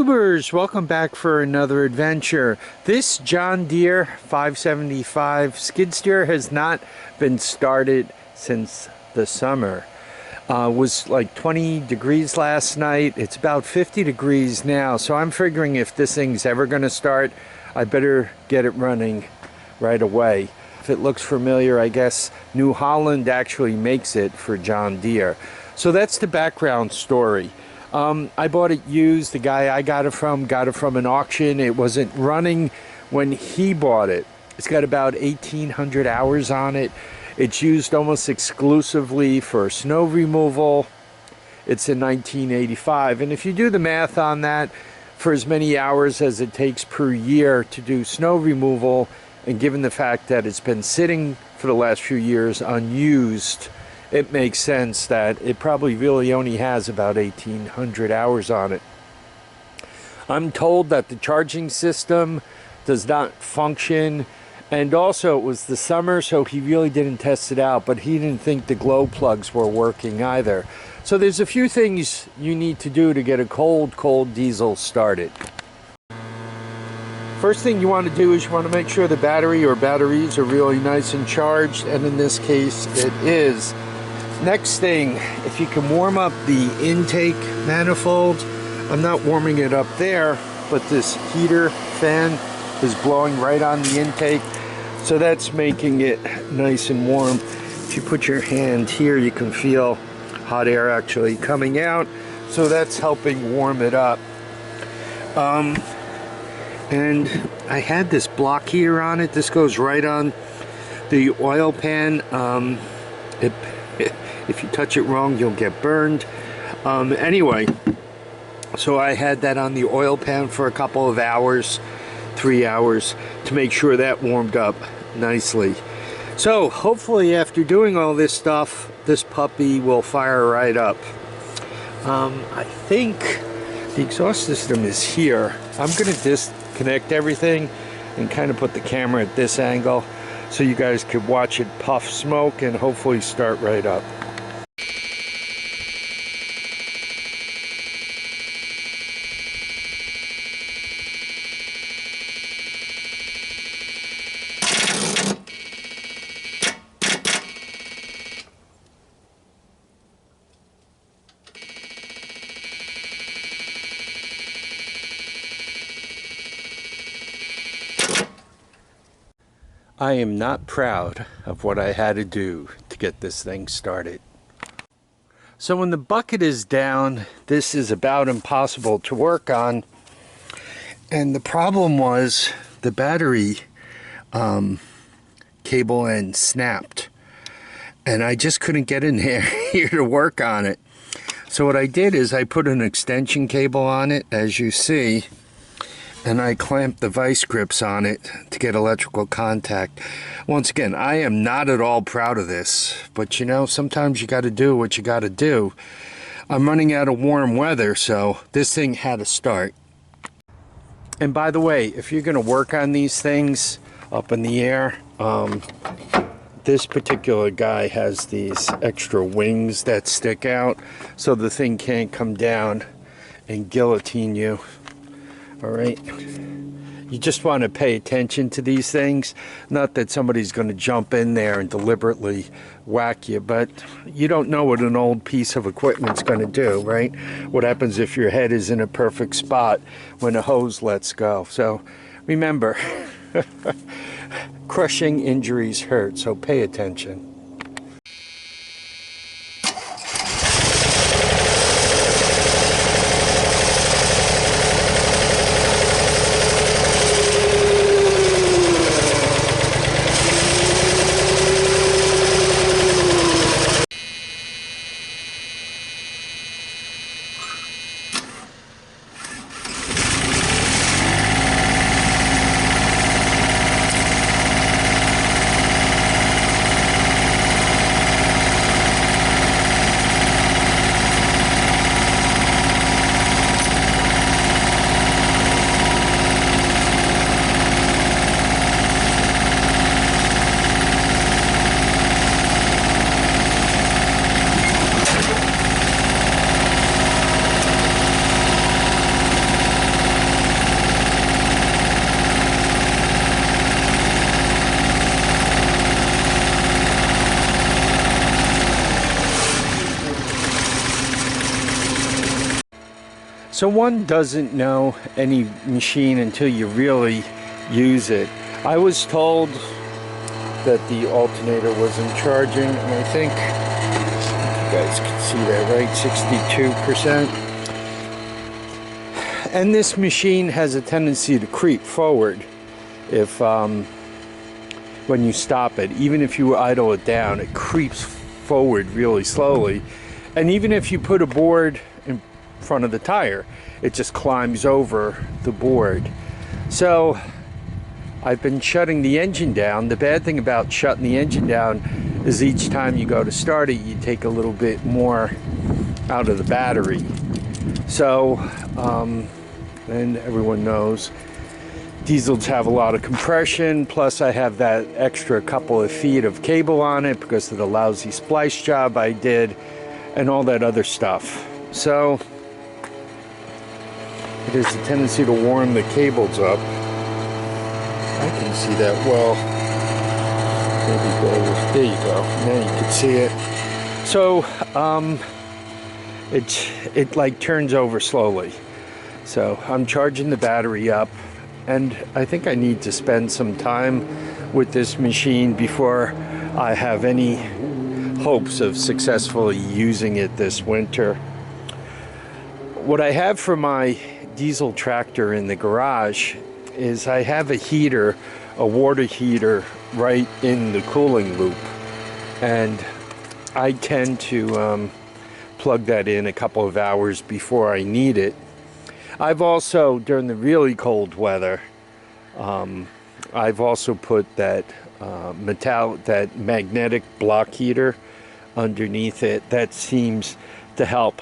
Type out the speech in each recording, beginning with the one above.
YouTubers, welcome back for another adventure. This John Deere 575 skid steer has not been started since the summer. It was like 20 degrees last night. It's about 50 degrees now, so I'm figuring if this thing's ever going to start, I better get it running right away. If it looks familiar, I guess New Holland actually makes it for John Deere. So that's the background story. I bought it used. The guy I got it from an auction. It wasn't running when he bought it. It's got about 1,800 hours on it. It's used almost exclusively for snow removal. It's in 1985, and if you do the math on that, for as many hours as it takes per year to do snow removal, and given the fact that it's been sitting for the last few years unused, it makes sense that it probably really only has about 1,800 hours on it. I'm told that the charging system does not function, and also it was the summer, so he really didn't test it out, but he didn't think the glow plugs were working either. So there's a few things you need to do to get a cold diesel started. First thing you want to do is you want to make sure the battery or batteries are really nice and charged, and in this case it is. Next thing, if you can warm up the intake manifold. I'm not warming it up there, but this heater fan is blowing right on the intake, so that's making it nice and warm. If you put your hand here, you can feel hot air actually coming out, so that's helping warm it up. And I had this block heater on it. This goes right on the oil pan. If you touch it wrong, you'll get burned. Anyway, so I had that on the oil pan for a couple of hours, 3 hours, to make sure that warmed up nicely. So hopefully after doing all this stuff, this puppy will fire right up. I think the exhaust system is here. I'm going to disconnect everything and kind of put the camera at this angle so you guys could watch it puff smoke and hopefully start right up. I am not proud of what I had to do to get this thing started. So when the bucket is down, this is about impossible to work on. And the problem was the battery cable end snapped. And I just couldn't get in here to work on it. So what I did is I put an extension cable on it, as you see, and I clamped the vice grips on it to get electrical contact. Once again, I am not at all proud of this, but you know, sometimes you got to do what you got to do. I'm running out of warm weather, so this thing had to start. And by the way, if you're going to work on these things up in the air, this particular guy has these extra wings that stick out, so the thing can't come down and guillotine you. All right, you just want to pay attention to these things. Not that somebody's going to jump in there and deliberately whack you, but you don't know what an old piece of equipment's going to do, right? What happens if your head is in a perfect spot when a hose lets go? So remember, crushing injuries hurt, so pay attention. So one doesn't know any machine until you really use it. I was told that the alternator wasn't charging, and I think you guys can see that, right? 62%. And this machine has a tendency to creep forward if when you stop it. Even if you idle it down, it creeps forward really slowly. And even if you put a board in front of the tire, it just climbs over the board. So I've been shutting the engine down. The bad thing about shutting the engine down is each time you go to start it, you take a little bit more out of the battery. So and everyone knows diesels have a lot of compression, plus I have that extra couple of feet of cable on it because of the lousy splice job I did and all that other stuff. So it has a tendency to warm the cables up. I can see that well. Maybe there you go. Now you can see it. So it like turns over slowly. So I'm charging the battery up, and I think I need to spend some time with this machine before I have any hopes of successfully using it this winter. What I have for my diesel tractor in the garage is I have a heater, a water heater, right in the cooling loop, and I tend to plug that in a couple of hours before I need it. I've also, during the really cold weather, I've also put that that magnetic block heater underneath it. That seems to help.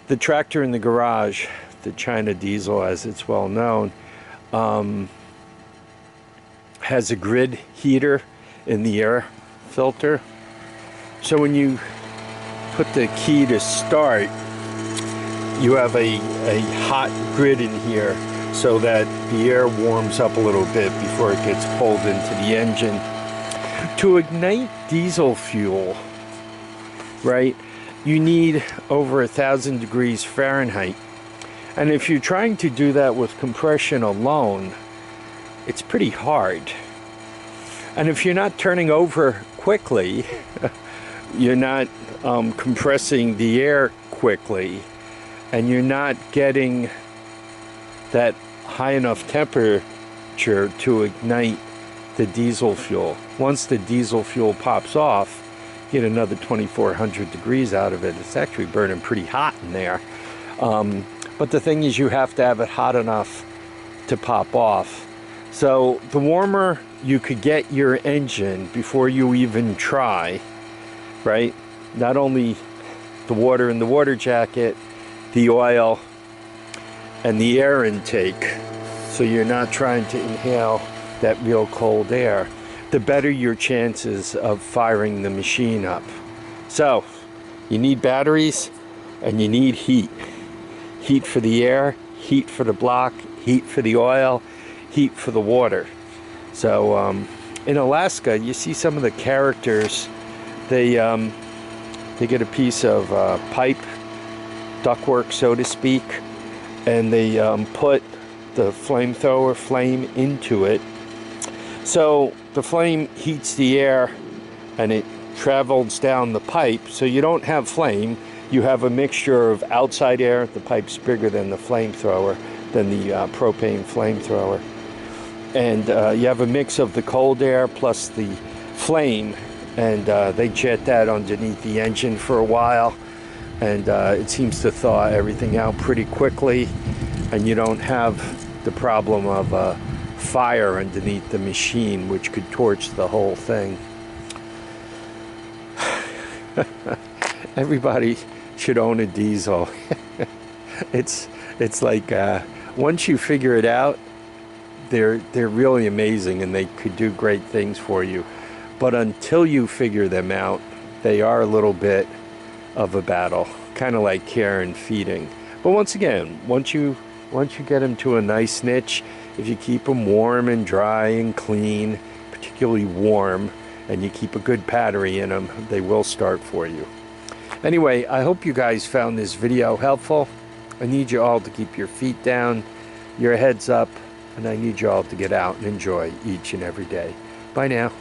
The tractor in the garage, the China diesel as it's well known, has a grid heater in the air filter. So when you put the key to start, you have a hot grid in here so that the air warms up a little bit before it gets pulled into the engine. To ignite diesel fuel, right, you need over 1,000 degrees Fahrenheit. And if you're trying to do that with compression alone, it's pretty hard. And if you're not turning over quickly, you're not compressing the air quickly, and you're not getting that high enough temperature to ignite the diesel fuel. Once the diesel fuel pops off, you get another 2,400 degrees out of it. It's actually burning pretty hot in there. But the thing is, you have to have it hot enough to pop off. So the warmer you could get your engine before you even try, right? Not only the water in the water jacket, the oil, and the air intake, so you're not trying to inhale that real cold air, the better your chances of firing the machine up. So you need batteries and you need heat. Heat for the air, heat for the block, heat for the oil, heat for the water. So in Alaska, you see some of the characters, they get a piece of pipe, ductwork so to speak, and they put the flamethrower flame into it. So the flame heats the air and it travels down the pipe, so you don't have flame, you have a mixture of outside air. The pipe's bigger than the flamethrower, than the propane flamethrower, and you have a mix of the cold air plus the flame, and they jet that underneath the engine for a while, and it seems to thaw everything out pretty quickly, and you don't have the problem of fire underneath the machine, which could torch the whole thing. Everybody should own a diesel. It's like once you figure it out, they're really amazing and they could do great things for you. But until you figure them out, they are a little bit of a battle, kind of like care and feeding. But once again, once you get them to a nice niche, if you keep them warm and dry and clean, particularly warm, and you keep a good battery in them, they will start for you. Anyway, I hope you guys found this video helpful. I need you all to keep your feet down, your heads up, and I need you all to get out and enjoy each and every day. Bye now.